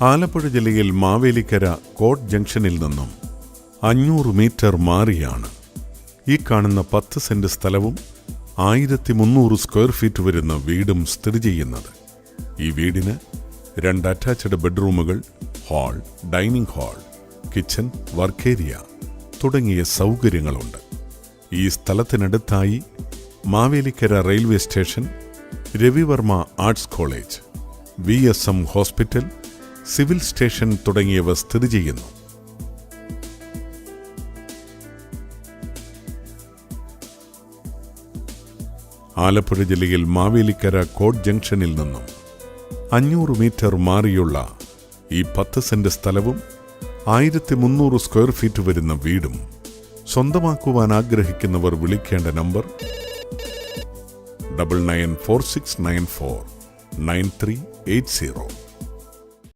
ആലപ്പുഴ ജില്ലയിൽ മാവേലിക്കര കോട്ട് ജംഗ്ഷനിൽ നിന്നും 500 മീറ്റർ മാറിയാണ് ഈ കാണുന്ന 10 സെന്റ് സ്ഥലവും 1300 സ്ക്വയർ ഫീറ്റ് വരുന്ന വീടും സ്ഥിതി ചെയ്യുന്നത്. ഈ വീടിന് 2 അറ്റാച്ച്ഡ് ബെഡ്റൂമുകൾ, hall, dining hall, kitchen, work area തുടങ്ങിയ സൗകര്യങ്ങളുണ്ട്. ഈ സ്ഥലത്തിനടുത്തായി Mavelikkara railway station, Ravi Varma arts college, VSM hospital, civil station തുടങ്ങിയവ സ്ഥിതി ചെയ്യുന്നു. ആലപ്പുഴ ജില്ലയിൽ മാവേലിക്കര കോട്ട് ജംഗ്ഷനിൽ നിന്നും 500 മീറ്റർ മാറിയുള്ള ഈ 10 സെന്റ് സ്ഥലവും 1300 സ്ക്വയർ ഫീറ്റ് വരുന്ന വീടും സ്വന്തമാക്കുവാൻ ആഗ്രഹിക്കുന്നവർ വിളിക്കേണ്ട നമ്പർ 9946949380.